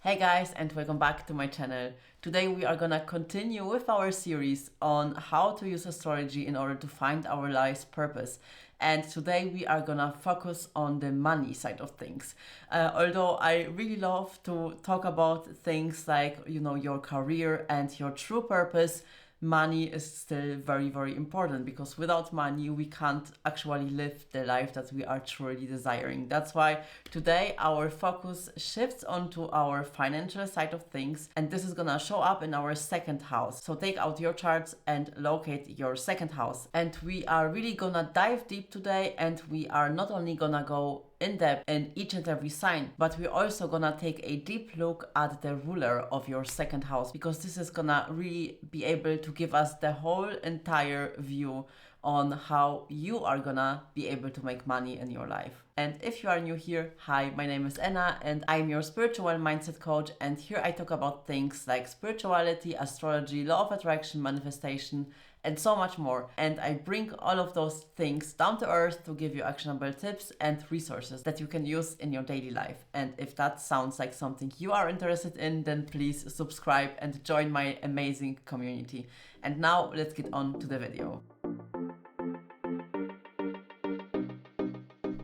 Hey guys, and welcome back to my channel. Today we are gonna continue with our series on how to use astrology in order to find our life's purpose. And today we are gonna focus on the money side of things. Although I really love to talk about things like, your career and your true purpose, money is still very, very important, because without money we can't actually live the life that we are truly desiring. That's why today our focus shifts onto our financial side of things, and this is gonna show up in our second house. So take out your charts and locate your second house, and we are really gonna dive deep today, and we are not only gonna go in depth in each and every sign, but we're also gonna take a deep look at the ruler of your second house, because this is gonna really be able to give us the whole entire view on how you are gonna be able to make money in your life. And if you are new here, hi, my name is Anna and I'm your spiritual mindset coach, and here I talk about things like spirituality, astrology, law of attraction, manifestation, and so much more. And I bring all of those things down to earth to give you actionable tips and resources that you can use in your daily life. And if that sounds like something you are interested in, then please subscribe and join my amazing community. And now let's get on to the video.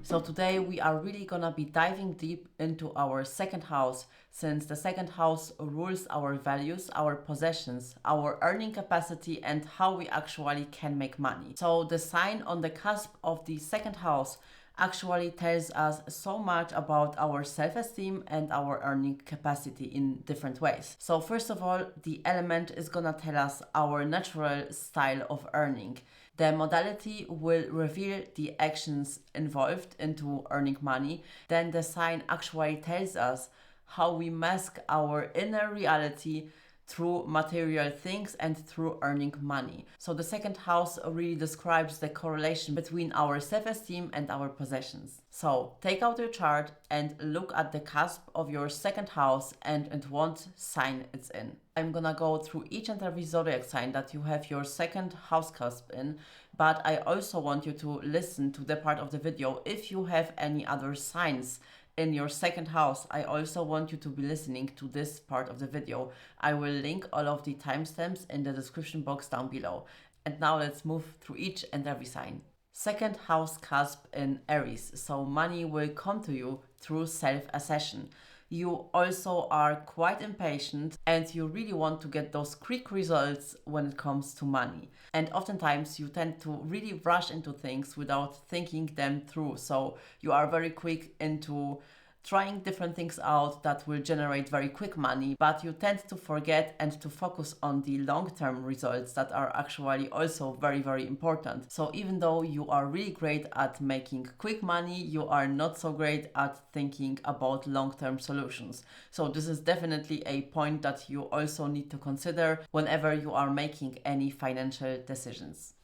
So today we are really gonna be diving deep into our second house, since the second house rules our values, our possessions, our earning capacity, and how we actually can make money. So the sign on the cusp of the second house actually tells us so much about our self-esteem and our earning capacity in different ways. So first of all, the element is gonna tell us our natural style of earning. The modality will reveal the actions involved into earning money. Then the sign actually tells us how we mask our inner reality through material things and through earning money. So the second house really describes the correlation between our self-esteem and our possessions. So take out your chart and look at the cusp of your second house and what sign it's in. I'm gonna go through each and every zodiac sign that you have your second house cusp in, but I also want you to listen to the part of the video if you have any other signs in your second house. I also want you to be listening to this part of the video. I will link all of the timestamps in the description box down below. And now let's move through each and every sign. Second house cusp in Aries. So money will come to you through self-assertion. You also are quite impatient and you really want to get those quick results when it comes to money. And oftentimes you tend to really rush into things without thinking them through. So you are very quick into trying different things out that will generate very quick money, but you tend to forget and to focus on the long-term results that are actually also very, very important. So even though you are really great at making quick money, you are not so great at thinking about long-term solutions. So this is definitely a point that you also need to consider whenever you are making any financial decisions.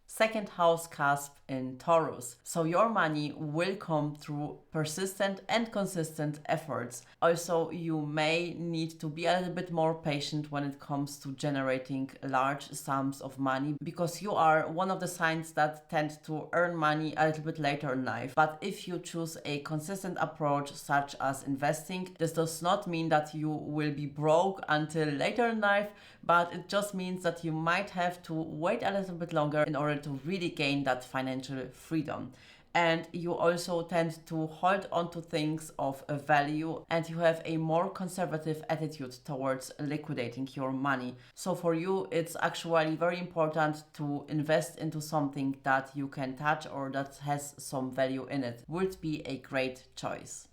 Second house cusp in Taurus. So your money will come through persistent and consistent efforts. Also, you may need to be a little bit more patient when it comes to generating large sums of money, because you are one of the signs that tend to earn money a little bit later in life. But if you choose a consistent approach such as investing, this does not mean that you will be broke until later in life, but it just means that you might have to wait a little bit longer in order to really gain that financial freedom. And you also tend to hold on to things of a value, and you have a more conservative attitude towards liquidating your money. So for you, it's actually very important to invest into something that you can touch or that has some value in it. Would be a great choice.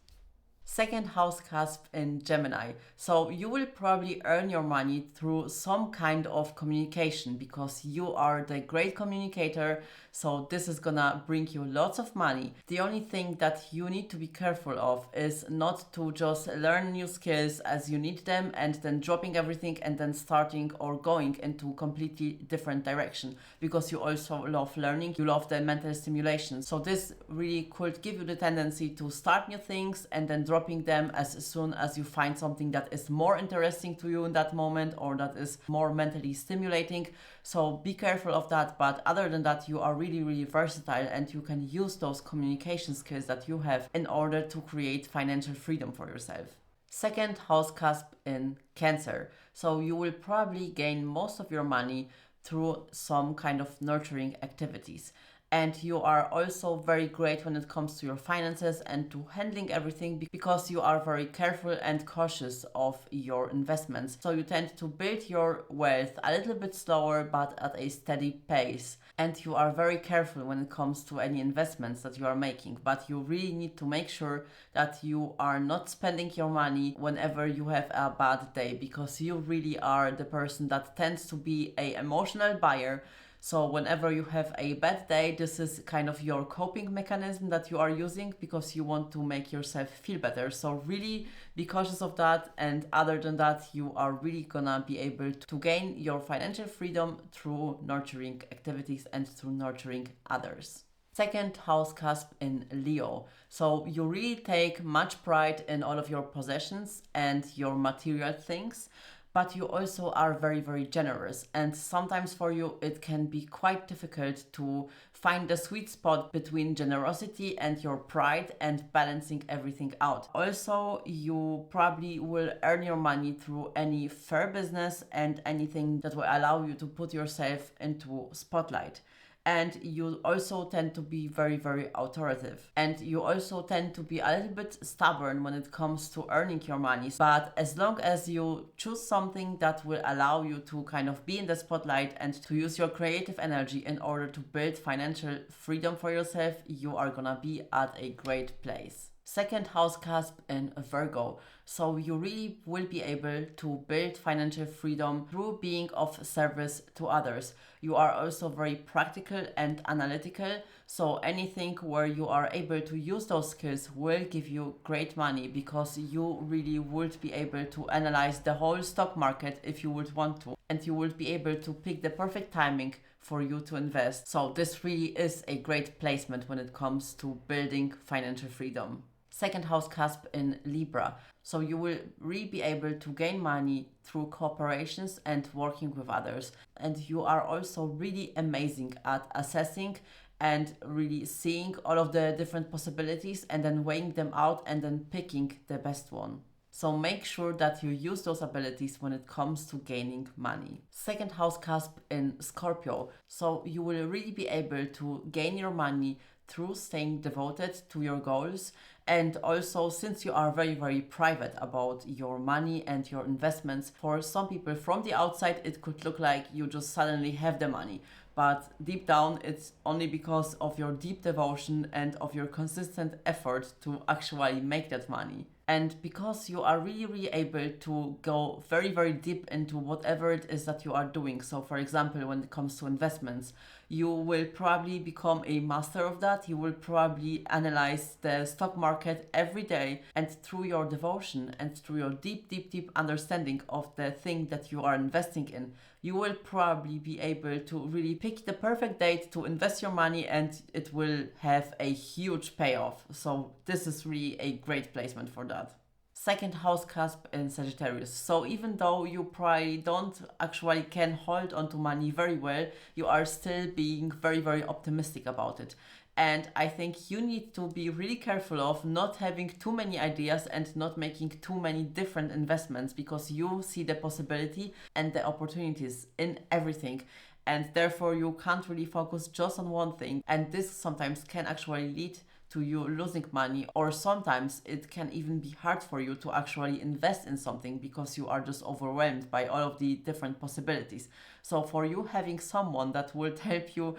Second house cusp in Gemini. So you will probably earn your money through some kind of communication, because you are the great communicator. So this is gonna bring you lots of money. The only thing that you need to be careful of is not to just learn new skills as you need them and then dropping everything and then starting or going into completely different direction, because you also love learning, you love the mental stimulation. So this really could give you the tendency to start new things and then dropping them as soon as you find something that is more interesting to you in that moment or that is more mentally stimulating. So be careful of that. But other than that, you are really, really versatile and you can use those communication skills that you have in order to create financial freedom for yourself. Second house cusp in Cancer. So you will probably gain most of your money through some kind of nurturing activities. And you are also very great when it comes to your finances and to handling everything because you are very careful and cautious of your investments. So you tend to build your wealth a little bit slower but at a steady pace. And you are very careful when it comes to any investments that you are making. But you really need to make sure that you are not spending your money whenever you have a bad day, because you really are the person that tends to be an emotional buyer. So whenever you have a bad day, this is kind of your coping mechanism that you are using because you want to make yourself feel better. So really be cautious of that. And other than that, you are really gonna be able to gain your financial freedom through nurturing activities and through nurturing others. Second house cusp in Leo. So you really take much pride in all of your possessions and your material things, but you also are very, very generous. And sometimes for you, it can be quite difficult to find the sweet spot between generosity and your pride and balancing everything out. Also, you probably will earn your money through any fair business and anything that will allow you to put yourself into spotlight. And you also tend to be very, very authoritative. And you also tend to be a little bit stubborn when it comes to earning your money. But as long as you choose something that will allow you to kind of be in the spotlight and to use your creative energy in order to build financial freedom for yourself, you are gonna be at a great place. Second house cusp in Virgo. So you really will be able to build financial freedom through being of service to others. You are also very practical and analytical. So anything where you are able to use those skills will give you great money because you really would be able to analyze the whole stock market if you would want to. And you would be able to pick the perfect timing for you to invest. So this really is a great placement when it comes to building financial freedom. Second house cusp in Libra. So you will really be able to gain money through cooperations and working with others. And you are also really amazing at assessing and really seeing all of the different possibilities and then weighing them out and then picking the best one. So make sure that you use those abilities when it comes to gaining money. Second house cusp in Scorpio. So you will really be able to gain your money through staying devoted to your goals. And also, since you are very, very private about your money and your investments, for some people from the outside, it could look like you just suddenly have the money. But deep down, it's only because of your deep devotion and of your consistent effort to actually make that money. And because you are really, really able to go very, very deep into whatever it is that you are doing. So, for example, when it comes to investments, you will probably become a master of that. You will probably analyze the stock market every day, and through your devotion and through your deep, deep, deep understanding of the thing that you are investing in, you will probably be able to really pick the perfect date to invest your money, and it will have a huge payoff. So this is really a great placement for that. Second house cusp in Sagittarius. So even though you probably don't actually can hold onto money very well, you are still being very, very optimistic about it. And I think you need to be really careful of not having too many ideas and not making too many different investments, because you see the possibility and the opportunities in everything. And therefore you can't really focus just on one thing. And this sometimes can actually lead to you losing money, or sometimes it can even be hard for you to actually invest in something because you are just overwhelmed by all of the different possibilities. So for you, having someone that would help you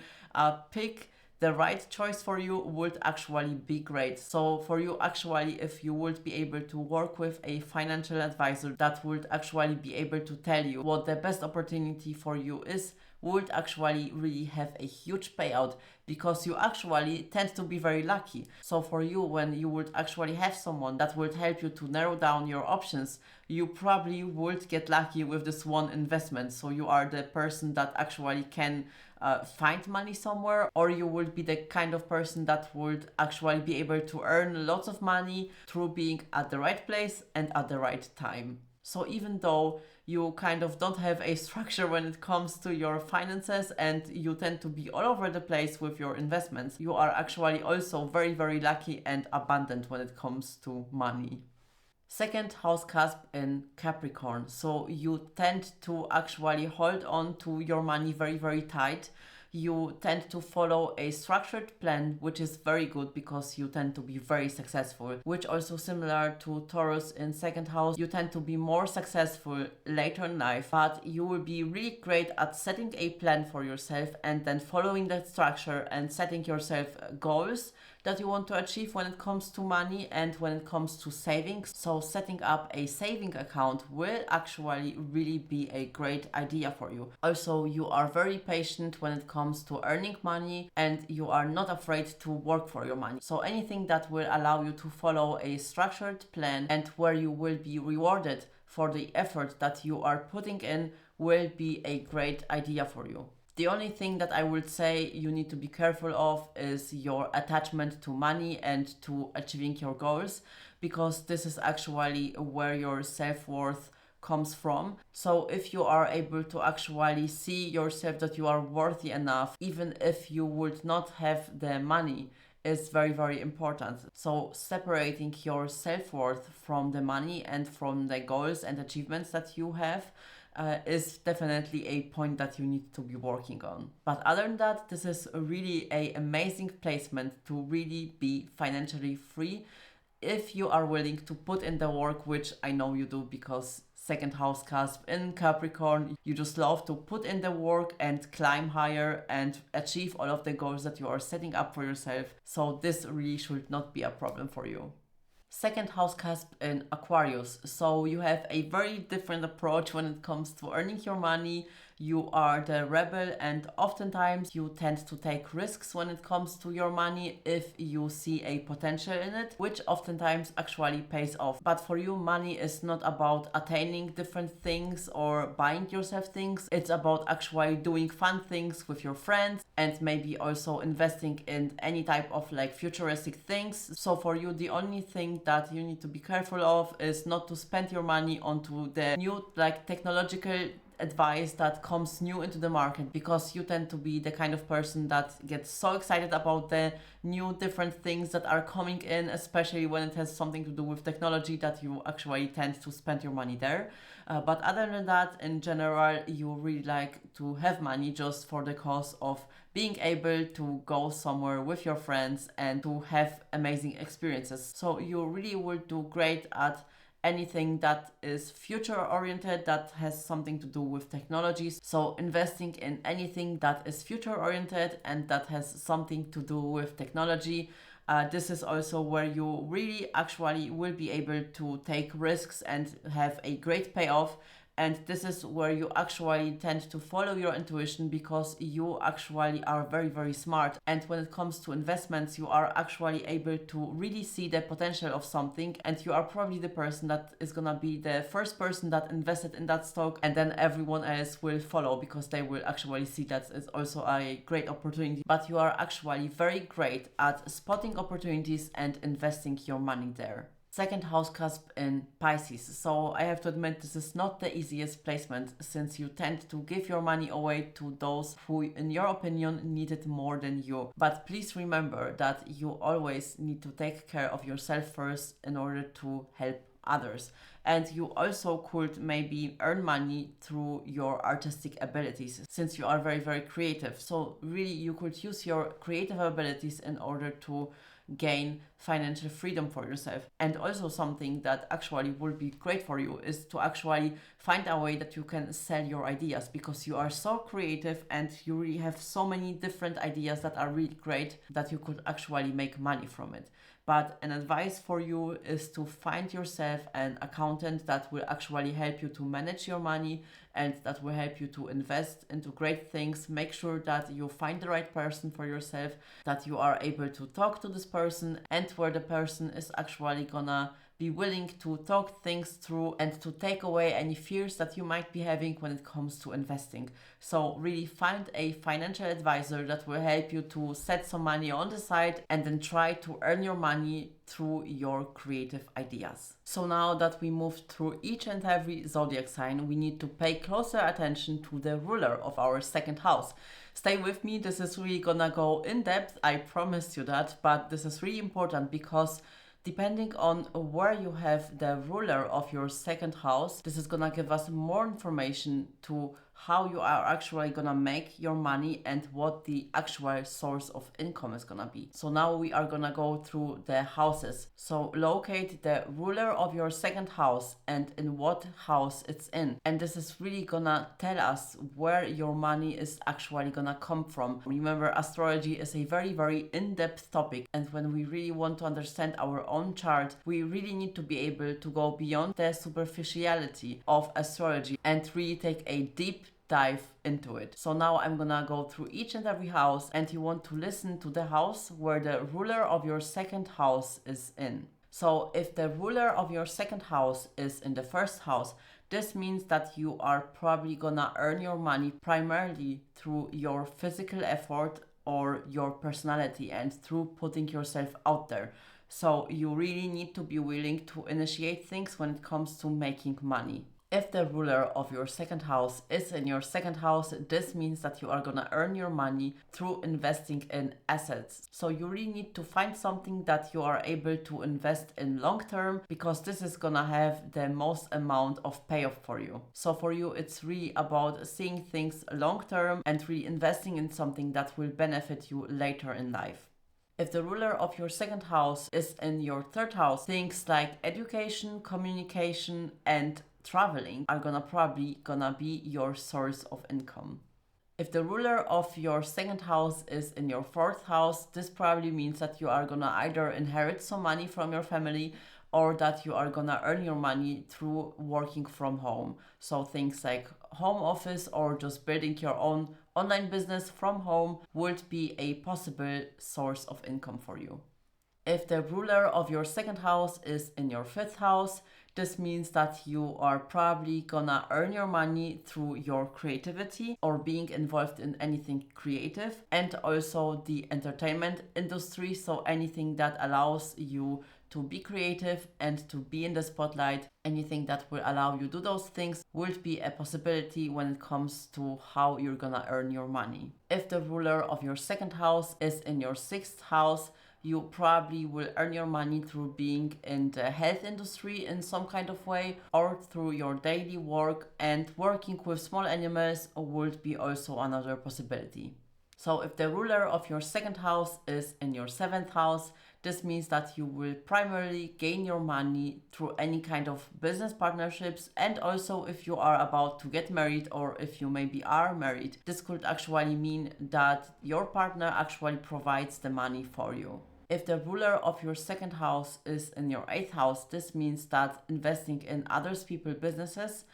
pick the right choice for you would actually be great. So for you, actually, if you would be able to work with a financial advisor that would actually be able to tell you what the best opportunity for you is, would actually really have a huge payout, because you actually tend to be very lucky. So for you, when you would actually have someone that would help you to narrow down your options, you probably would get lucky with this one investment. So you are the person that actually can find money somewhere, or you would be the kind of person that would actually be able to earn lots of money through being at the right place and at the right time. So even though you kind of don't have a structure when it comes to your finances and you tend to be all over the place with your investments, you are actually also very, very lucky and abundant when it comes to money. Second house cusp in Capricorn. So you tend to actually hold on to your money very, very tight. You tend to follow a structured plan, which is very good because you tend to be very successful, which also similar to Taurus in second house. You tend to be more successful later in life, but you will be really great at setting a plan for yourself and then following that structure and setting yourself goals that you want to achieve when it comes to money and when it comes to savings. So setting up a saving account will actually really be a great idea for you. Also, you are very patient when it comes to earning money and you are not afraid to work for your money. So anything that will allow you to follow a structured plan and where you will be rewarded for the effort that you are putting in will be a great idea for you. The only thing that I would say you need to be careful of is your attachment to money and to achieving your goals, because this is actually where your self-worth comes from. So if you are able to actually see yourself that you are worthy enough, even if you would not have the money, is very, very important. So separating your self-worth from the money and from the goals and achievements that you have is definitely a point that you need to be working on. But other than that, this is really an amazing placement to really be financially free if you are willing to put in the work, which I know you do, because second house cusp in Capricorn, you just love to put in the work and climb higher and achieve all of the goals that you are setting up for yourself. So this really should not be a problem for you. Second house cusp in Aquarius. So you have a very different approach when it comes to earning your money. You are the rebel and oftentimes you tend to take risks when it comes to your money if you see a potential in it, which oftentimes actually pays off. But for you, money is not about attaining different things or buying yourself things. It's about actually doing fun things with your friends and maybe also investing in any type of like futuristic things. So for you, the only thing that you need to be careful of is not to spend your money onto the new like technological advice that comes new into the market, because you tend to be the kind of person that gets so excited about the new different things that are coming in, especially when it has something to do with technology, that you actually tend to spend your money there. But other than that, in general, you really like to have money just for the cause of being able to go somewhere with your friends and to have amazing experiences. So you really will do great at anything that is future oriented, that has something to do with technologies. So investing in anything that is future oriented and that has something to do with technology. This is also where you really actually will be able to take risks and have a great payoff. And this is where you actually tend to follow your intuition, because you actually are very, very smart. And when it comes to investments, you are actually able to really see the potential of something. And you are probably the person that is gonna be the first person that invested in that stock. And then everyone else will follow because they will actually see that it's also a great opportunity. But you are actually very great at spotting opportunities and investing your money there. Second house cusp in Pisces. So I have to admit, this is not the easiest placement, since you tend to give your money away to those who, in your opinion, need it more than you. But please remember that you always need to take care of yourself first in order to help others. And you also could maybe earn money through your artistic abilities, since you are very, very creative. So really, you could use your creative abilities in order to gain financial freedom for yourself. And also something that actually will be great for you is to actually find a way that you can sell your ideas, because you are so creative and you really have so many different ideas that are really great that you could actually make money from it. But an advice for you is to find yourself an accountant that will actually help you to manage your money and that will help you to invest into great things. Make sure that you find the right person for yourself, that you are able to talk to this person, and where the person is actually gonna be willing to talk things through and to take away any fears that you might be having when it comes to investing. So really find a financial advisor that will help you to set some money on the side and then try to earn your money through your creative ideas. So now that we moved through each and every zodiac sign, we need to pay closer attention to the ruler of our second house. Stay with me, this is really gonna go in depth, I promise you that, but this is really important because Depending on where you have the ruler of your second house, this is gonna give us more information to how you are actually gonna make your money and what the actual source of income is gonna be. So now we are gonna go through the houses. So locate the ruler of your second house and in what house it's in. And this is really gonna tell us where your money is actually gonna come from. Remember, astrology is a very, very in-depth topic, and when we really want to understand our own chart, we really need to be able to go beyond the superficiality of astrology and really take a deep dive into it. So now I'm gonna go through each and every house, and you want to listen to the house where the ruler of your second house is in. So if the ruler of your second house is in the first house, this means that you are probably gonna earn your money primarily through your physical effort or your personality and through putting yourself out there. So you really need to be willing to initiate things when it comes to making money. If the ruler of your second house is in your second house, this means that you are gonna earn your money through investing in assets. So you really need to find something that you are able to invest in long term, because this is gonna have the most amount of payoff for you. So for you, it's really about seeing things long term and really investing in something that will benefit you later in life. If the ruler of your second house is in your third house, things like education, communication, and traveling are probably gonna be your source of income. If the ruler of your second house is in your fourth house, this probably means that you are gonna either inherit some money from your family or that you are gonna earn your money through working from home. So things like home office or just building your own online business from home would be a possible source of income for you. If the ruler of your second house is in your fifth house, this means that you are probably gonna earn your money through your creativity or being involved in anything creative, and also the entertainment industry. So anything that allows you to be creative and to be in the spotlight, anything that will allow you to do those things will be a possibility when it comes to how you're gonna earn your money. If the ruler of your second house is in your sixth house, you probably will earn your money through being in the health industry in some kind of way, or through your daily work, and working with small animals would be also another possibility. So if the ruler of your second house is in your seventh house, this means that you will primarily gain your money through any kind of business partnerships, and also if you are about to get married or if you maybe are married, this could actually mean that your partner actually provides the money for you. If the ruler of your second house is in your eighth house, this means that investing in others people's businesses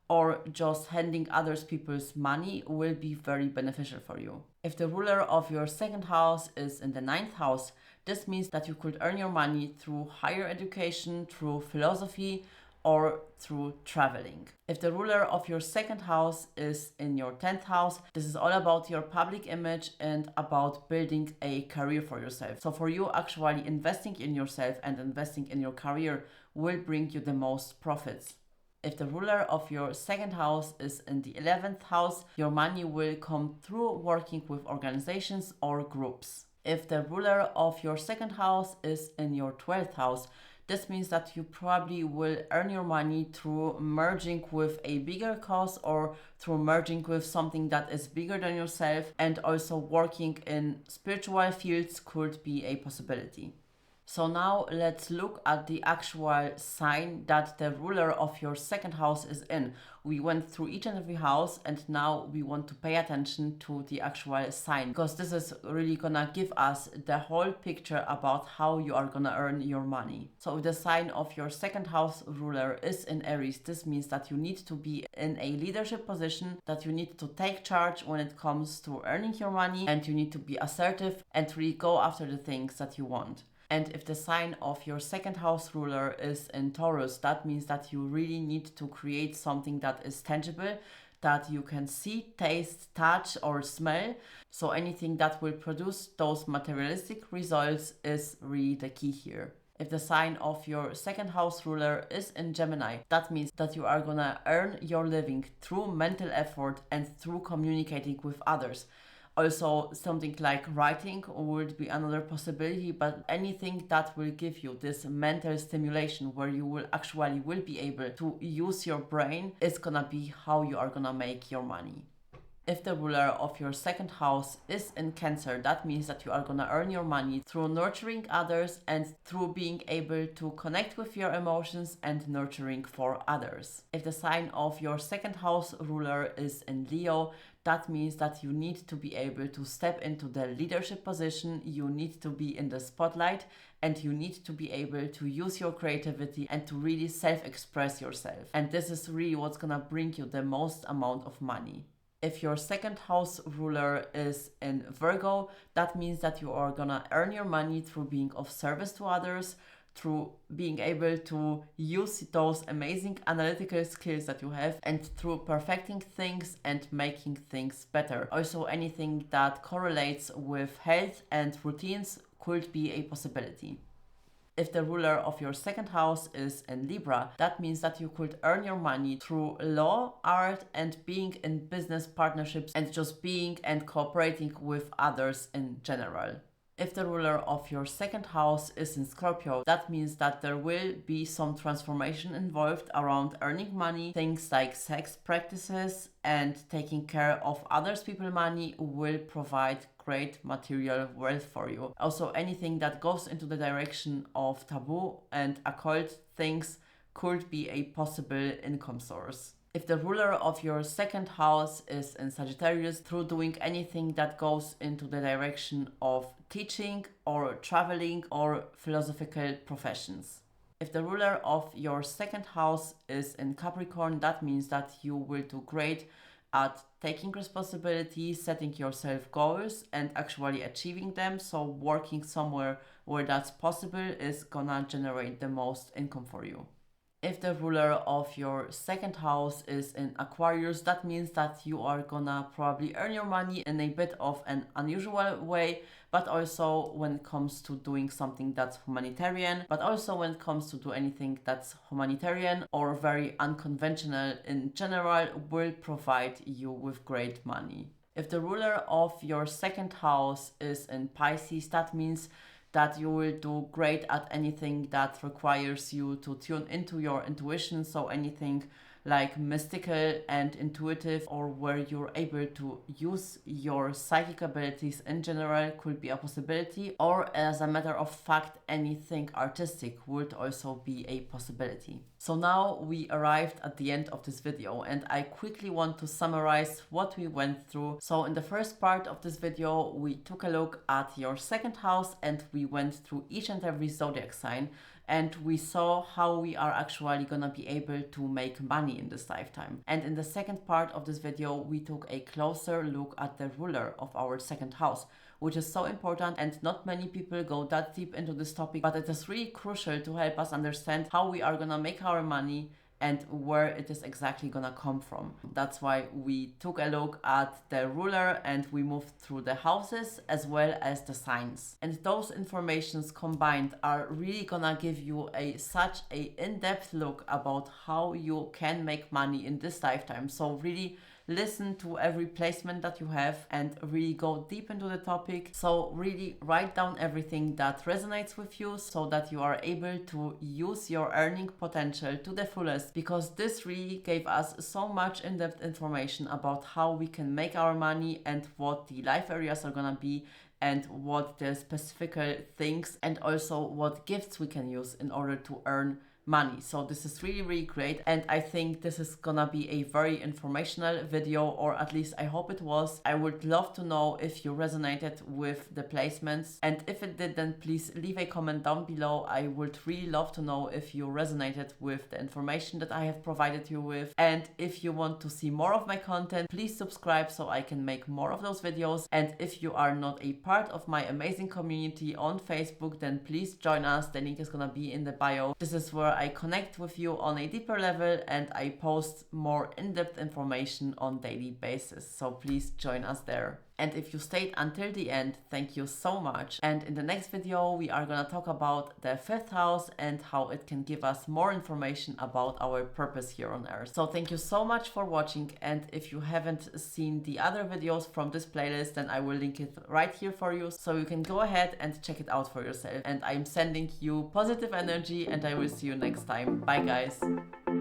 or just handing others people's money will be very beneficial for you. If the ruler of your second house is in the ninth house, this means that you could earn your money through higher education, through philosophy, or through traveling. If the ruler of your second house is in your 10th house, this is all about your public image and about building a career for yourself. So for you, actually investing in yourself and investing in your career will bring you the most profits. If the ruler of your second house is in the 11th house, your money will come through working with organizations or groups. If the ruler of your second house is in your 12th house, this means that you probably will earn your money through merging with a bigger cause or through merging with something that is bigger than yourself, and also working in spiritual fields could be a possibility. So now let's look at the actual sign that the ruler of your second house is in. We went through each and every house, and now we want to pay attention to the actual sign, because this is really gonna give us the whole picture about how you are gonna earn your money. So if the sign of your second house ruler is in Aries, this means that you need to be in a leadership position, that you need to take charge when it comes to earning your money, and you need to be assertive and really go after the things that you want. And if the sign of your second house ruler is in Taurus, that means that you really need to create something that is tangible, that you can see, taste, touch, or smell. So anything that will produce those materialistic results is really the key here. If the sign of your second house ruler is in Gemini, that means that you are gonna earn your living through mental effort and through communicating with others. Also, something like writing would be another possibility, but anything that will give you this mental stimulation where you will be able to use your brain is gonna be how you are gonna make your money. If the ruler of your second house is in Cancer, that means that you are gonna earn your money through nurturing others and through being able to connect with your emotions and nurturing for others. If the sign of your second house ruler is in Leo, that means that you need to be able to step into the leadership position, you need to be in the spotlight, and you need to be able to use your creativity and to really self-express yourself. And this is really what's gonna bring you the most amount of money. If your second house ruler is in Virgo, that means that you are gonna earn your money through being of service to others, through being able to use those amazing analytical skills that you have, and through perfecting things and making things better. Also, anything that correlates with health and routines could be a possibility. If the ruler of your second house is in Libra, that means that you could earn your money through law, art, and being in business partnerships and just being and cooperating with others in general. If the ruler of your second house is in Scorpio, that means that there will be some transformation involved around earning money. Things like sex practices and taking care of others people's money will provide great material wealth for you. Also, anything that goes into the direction of taboo and occult things could be a possible income source. If the ruler of your second house is in Sagittarius, through doing anything that goes into the direction of teaching or traveling or philosophical professions. If the ruler of your second house is in Capricorn, that means that you will do great at taking responsibility, setting yourself goals and actually achieving them. So working somewhere where that's possible is gonna generate the most income for you. If the ruler of your second house is in Aquarius, that means that you are gonna probably earn your money in a bit of an unusual way, but also when it comes to doing something that's humanitarian, but also when it comes to do anything that's humanitarian or very unconventional in general will provide you with great money. If the ruler of your second house is in Pisces, that means that you will do great at anything that requires you to tune into your intuition, so anything like mystical and intuitive, or where you're able to use your psychic abilities in general could be a possibility, or as a matter of fact anything artistic would also be a possibility. So now we arrived at the end of this video and I quickly want to summarize what we went through. So in the first part of this video we took a look at your second house and we went through each and every zodiac sign, and we saw how we are actually gonna be able to make money in this lifetime. And in the second part of this video, we took a closer look at the ruler of our second house, which is so important, and not many people go that deep into this topic, but it is really crucial to help us understand how we are gonna make our money and where it is exactly gonna come from. That's why we took a look at the ruler and we moved through the houses as well as the signs. And those informations combined are really gonna give you such a in-depth look about how you can make money in this lifetime. So really listen to every placement that you have and really go deep into the topic. So really write down everything that resonates with you so that you are able to use your earning potential to the fullest, because this really gave us so much in-depth information about how we can make our money and what the life areas are gonna be and what the specific things and also what gifts we can use in order to earn money. So this is really great, and I think this is gonna be a very informational video, or at least I hope it was. I would love to know if you resonated with the placements, and if it did, then please leave a comment down below. I would really love to know if you resonated with the information that I have provided you with, and if you want to see more of my content, please subscribe so I can make more of those videos. And if you are not a part of my amazing community on Facebook, then please join us. The link is gonna be in the bio. This is where I connect with you on a deeper level and I post more in-depth information on daily basis. So please join us there. And if you stayed until the end, thank you so much. And in the next video, we are gonna talk about the 5th house and how it can give us more information about our purpose here on Earth. So thank you so much for watching, and if you haven't seen the other videos from this playlist, then I will link it right here for you, so you can go ahead and check it out for yourself. And I'm sending you positive energy, and I will see you next time. Bye guys.